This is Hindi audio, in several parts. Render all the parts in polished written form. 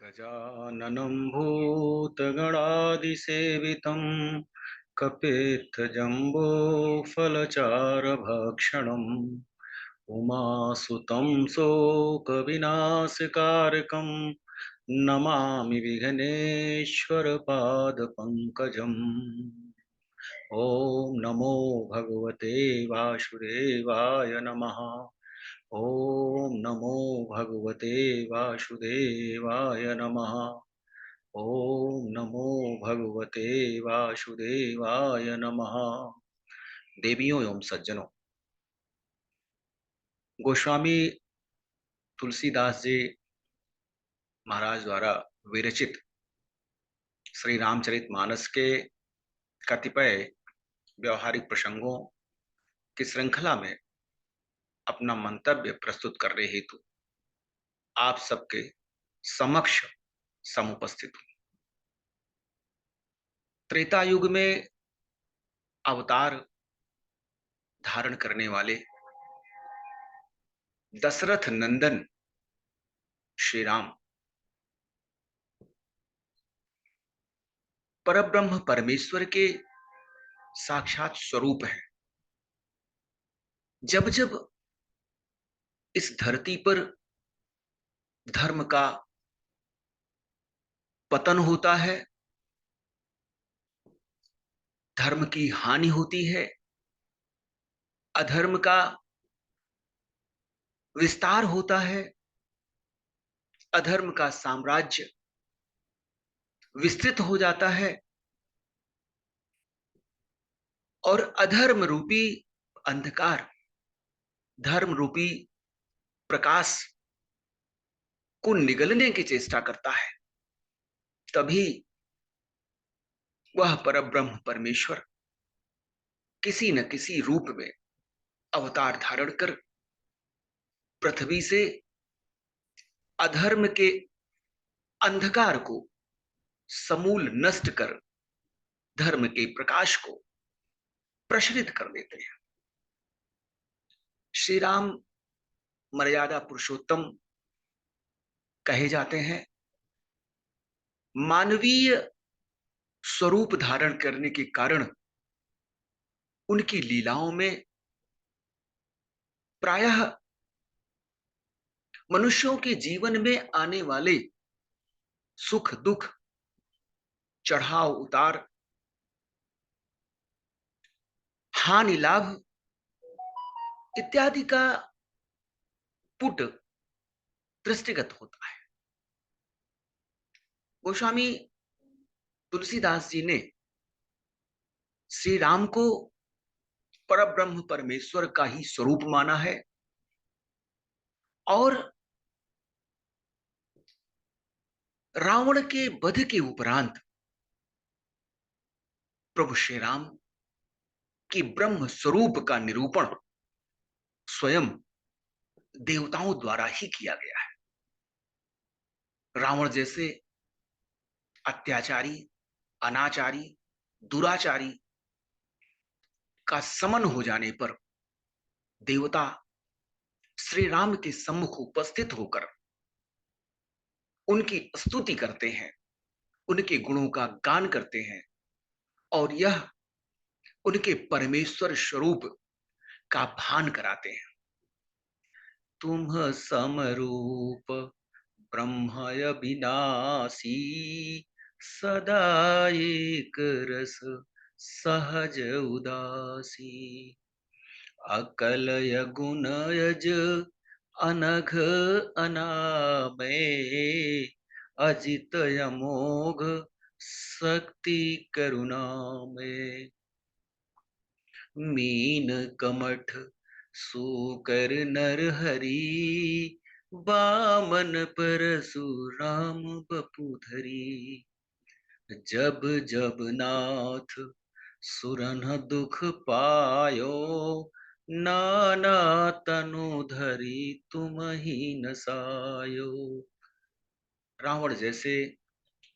गजाननं भूतगणादिसेवितं कपित्थजम्बोफलचारभक्षणम् उमासुतं शोकविनाशकारकं नमामि विघ्नेश्वरपादपङ्कजम्। ॐ नमो भगवते वासुदेवाय नमः। ॐ नमो भगवते वासुदेवाय नमः। ॐ नमो भगवते वासुदेवाय नमः। देवियों एवं सज्जनों, गोस्वामी तुलसीदास जी महाराज द्वारा विरचित श्री रामचरितमानस के कतिपय व्यवहारिक प्रसंगों की श्रृंखला में अपना मंतव्य प्रस्तुत करने हेतु आप सबके समक्ष समुपस्थित हूं। त्रेता युग में अवतार धारण करने वाले दशरथ नंदन श्री राम परब्रह्म परमेश्वर के साक्षात स्वरूप है। जब जब इस धरती पर धर्म का पतन होता है, धर्म की हानि होती है, अधर्म का विस्तार होता है, अधर्म का साम्राज्य विस्तृत हो जाता है और अधर्म रूपी अंधकार धर्म रूपी प्रकाश को निगलने की चेष्टा करता है, तभी वह परब्रह्म परमेश्वर किसी न किसी रूप में अवतार धारण कर पृथ्वी से अधर्म के अंधकार को समूल नष्ट कर धर्म के प्रकाश को प्रसरित कर देते हैं। श्री राम मर्यादा पुरुषोत्तम कहे जाते हैं। मानवीय स्वरूप धारण करने के कारण उनकी लीलाओं में प्रायः मनुष्यों के जीवन में आने वाले सुख दुख, चढ़ाव उतार, हानि लाभ इत्यादि का पुट दृष्टिगत होता है। गोस्वामी तुलसीदास जी ने श्री राम को परब्रह्म परमेश्वर का ही स्वरूप माना है और रावण के वध के उपरांत प्रभु श्री राम की ब्रह्म स्वरूप का निरूपण स्वयं देवताओं द्वारा ही किया गया है। रावण जैसे अत्याचारी, अनाचारी, दुराचारी का समन हो जाने पर देवता श्री राम के सम्मुख उपस्थित होकर उनकी स्तुति करते हैं, उनके गुणों का गान करते हैं और यह उनके परमेश्वर स्वरूप का भान कराते हैं। तुम समरूप ब्रह्मय विनाशी, सदा एक रस सहज उदासी, अकलय गुणयज अनघ अनामय, अजित अमोघ शक्ति करुणामय, मीन कमठ सूकर नर हरि, बामन परशुराम बपुधरी, जब जब नाथ सुरन दुख पायो, नाना तनु धरी तुम ही नसायो। रावण जैसे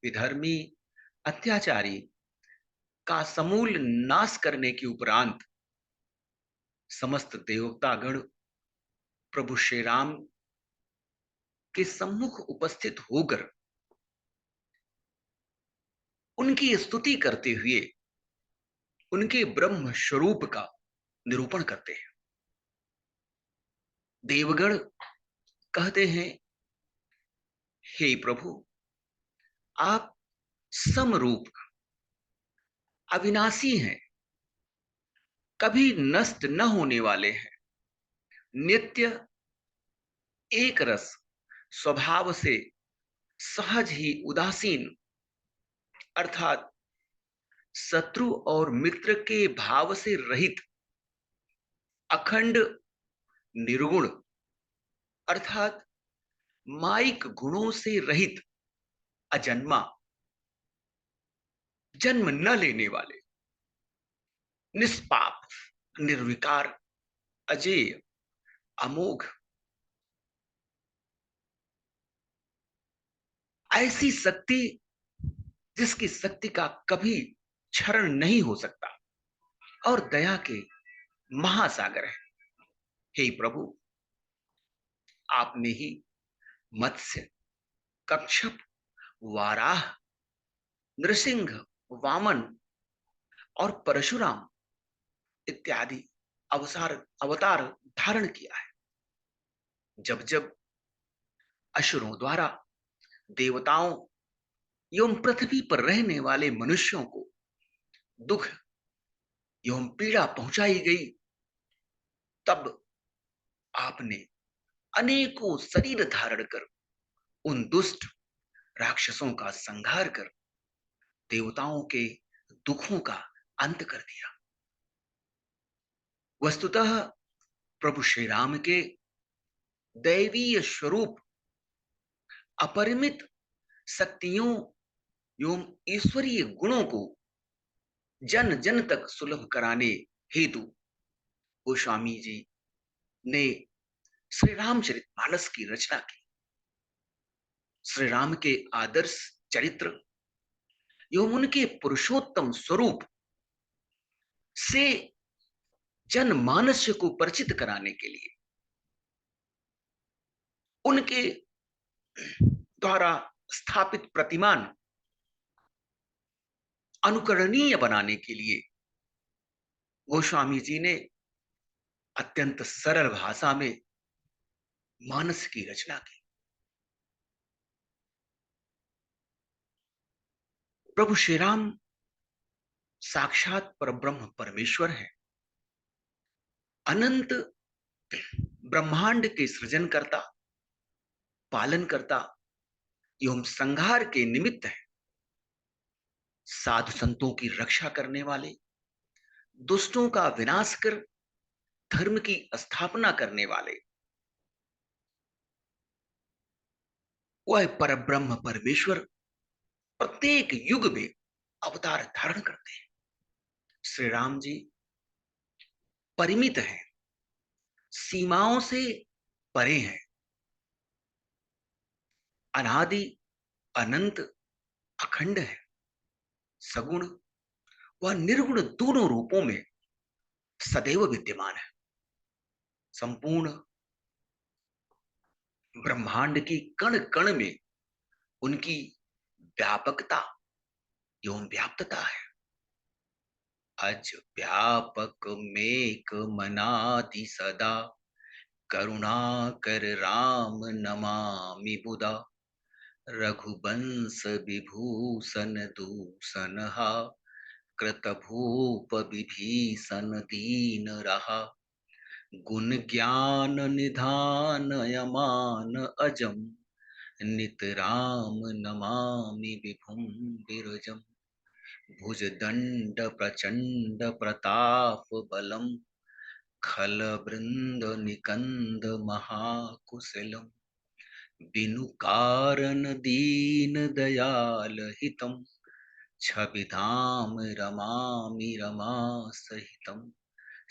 विधर्मी, अत्याचारी का समूल नाश करने के उपरांत समस्त देवतागण प्रभु श्री राम के सम्मुख उपस्थित होकर उनकी स्तुति करते हुए उनके ब्रह्म स्वरूप का निरूपण करते हैं। देवगण कहते हैं, हे प्रभु, आप समरूप अविनाशी हैं, कभी नष्ट न होने वाले हैं, नित्य एक रस स्वभाव से सहज ही उदासीन, अर्थात शत्रु और मित्र के भाव से रहित, अखंड निर्गुण, अर्थात माइक गुणों से रहित, अजन्मा, जन्म न लेने वाले, निष्पाप, निर्विकार, अजेय, अमोघ, ऐसी शक्ति जिसकी शक्ति का कभी क्षरण नहीं हो सकता और दया के महासागर है। हे प्रभु, आपने ही मत्स्य, कच्छप, वाराह, नृसिंह, वामन और परशुराम इत्यादि अवतार अवतार धारण किया है। जब जब असुरों द्वारा देवताओं एवं पृथ्वी पर रहने वाले मनुष्यों को दुख एवं पीड़ा पहुंचाई गई, तब आपने अनेकों शरीर धारण कर उन दुष्ट राक्षसों का संहार कर देवताओं के दुखों का अंत कर दिया। वस्तुतः प्रभु श्री राम के दैवीय स्वरूप अपरिमित शक्तियों एवं ईश्वरीय गुणों को जन जन तक सुलभ कराने हेतु गोस्वामी जी ने श्री रामचरितमानस की रचना की। श्री राम के आदर्श चरित्र एवं उनके पुरुषोत्तम स्वरूप से जनमानस को परिचित कराने के लिए, उनके द्वारा स्थापित प्रतिमान अनुकरणीय बनाने के लिए गोस्वामी जी ने अत्यंत सरल भाषा में मानस की रचना की। प्रभु श्री राम साक्षात परब्रह्म परमेश्वर है, अनंत ब्रह्मांड के सृजन करता, पालन करता एवं संहार के निमित्त है, साधु संतों की रक्षा करने वाले, दुष्टों का विनाश कर धर्म की स्थापना करने वाले, वह परब्रह्म परमेश्वर प्रत्येक युग में अवतार धारण करते हैं। श्री राम जी परिमित हैं, सीमाओं से परे हैं, अनादि, अनंत, अखंड है, सगुण व निर्गुण दोनों रूपों में सदैव विद्यमान है। संपूर्ण ब्रह्मांड की कण कण में उनकी व्यापकता एवं व्याप्तता है। अज व्यापक मेक मनादि सदा, करुणा कर राम नमामि बुदा, रघुवंश विभूषण दूषण हा, कृत भूप विभीषण दीन रहा, गुण ज्ञान निधान यमान अजम, नित राम नमामि विभुम विरजम, भुज दंड प्रचंड प्रताप बलम, खल वृंद निकंद महाकुशलम, बिनु कारण दीन दयाल हितम, छविधाम रमामि रमा सहितम,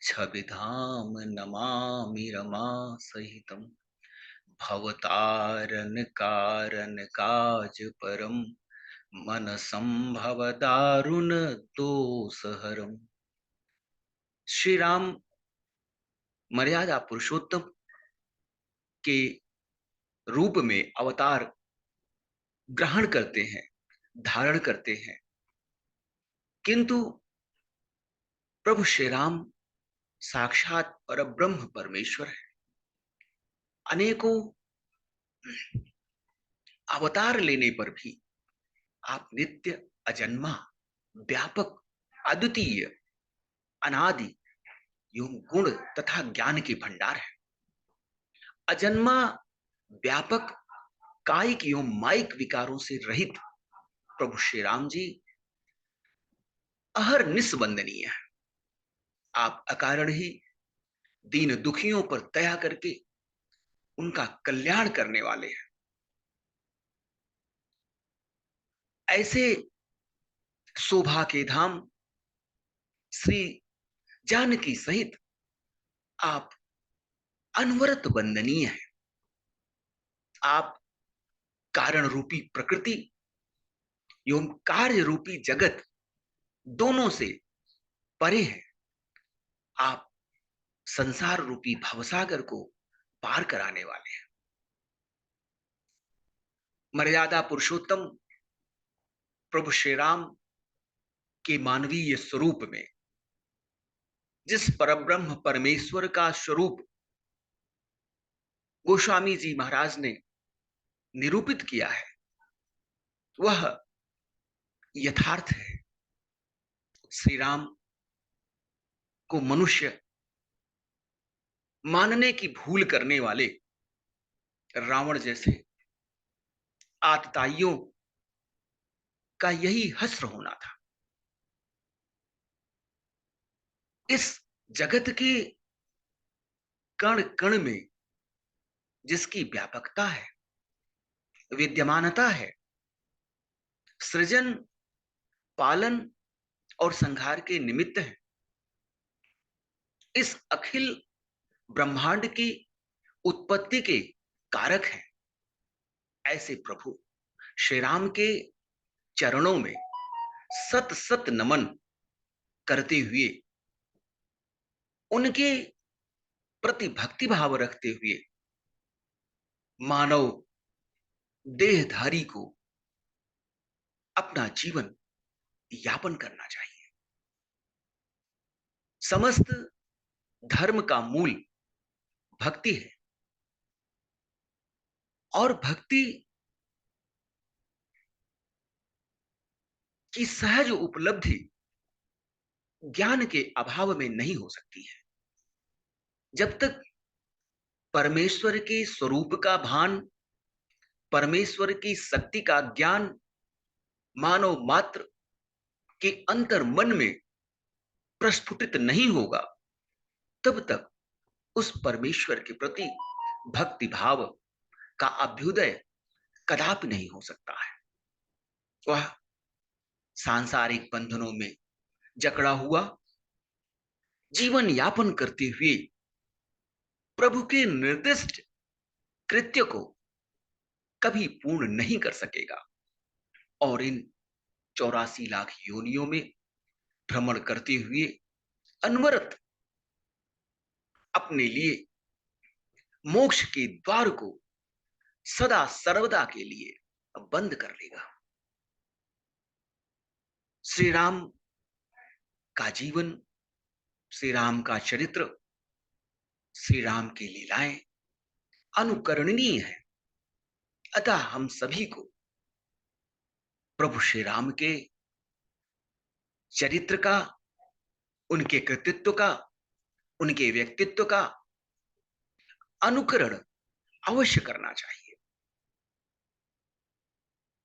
छविधाम नमामि रमा सहितम, भवतारण कारण काज परम, मन संभव दारुण दोषहरम। श्री राम मर्यादा पुरुषोत्तम के रूप में अवतार ग्रहण करते हैं, धारण करते हैं, किंतु प्रभु श्री राम साक्षात परब्रह्म परमेश्वर है। अनेकों अवतार लेने पर भी आप नित्य, अजन्मा, व्यापक, अद्वितीय, अनादि एवं गुण तथा ज्ञान के भंडार है। अजन्मा, व्यापक, कायिक एवं माइक विकारों से रहित प्रभु श्री राम जी अहरनिश वंदनीय है। आप अकारण ही दीन दुखियों पर दया करके उनका कल्याण करने वाले हैं। ऐसे शोभा के धाम श्री जानकी सहित आप अनवरत वंदनीय हैं। आप कारण रूपी प्रकृति एवं कार्य रूपी जगत दोनों से परे हैं। आप संसार रूपी भवसागर को पार कराने वाले हैं। मर्यादा पुरुषोत्तम प्रभु श्री राम के मानवीय स्वरूप में जिस परब्रह्म परमेश्वर का स्वरूप गोस्वामी जी महाराज ने निरूपित किया है, वह यथार्थ है। श्री राम को मनुष्य मानने की भूल करने वाले रावण जैसे आतताइयों का यही हश्र होना था। इस जगत के कण कण में जिसकी व्यापकता है, विद्यमानता है, सृजन, पालन और संहार के निमित्त है, इस अखिल ब्रह्मांड की उत्पत्ति के कारक है, ऐसे प्रभु श्री राम के चरणों में सत सत नमन करते हुए, उनके प्रति भक्ति भाव रखते हुए मानव देहधारी को अपना जीवन यापन करना चाहिए। समस्त धर्म का मूल भक्ति है और भक्ति की सहज उपलब्धि ज्ञान के अभाव में नहीं हो सकती है। जब तक परमेश्वर के स्वरूप का भान, परमेश्वर की शक्ति का ज्ञान मानव मात्र के अंतर मन में प्रस्फुटित नहीं होगा, तब तक उस परमेश्वर के प्रति भक्ति भाव का अभ्युदय कदापि नहीं हो सकता है। वह सांसारिक बंधनों में जकड़ा हुआ जीवन यापन करते हुए प्रभु के निर्दिष्ट कृत्य को कभी पूर्ण नहीं कर सकेगा और इन 84 लाख योनियों में भ्रमण करते हुए अनवरत अपने लिए मोक्ष के द्वार को सदा सर्वदा के लिए बंद कर लेगा। श्री राम का जीवन, श्री राम का चरित्र, श्री राम की लीलाएं अनुकरणीय है। अतः हम सभी को प्रभु श्री राम के चरित्र का, उनके कृतित्व का, उनके व्यक्तित्व का अनुकरण अवश्य करना चाहिए।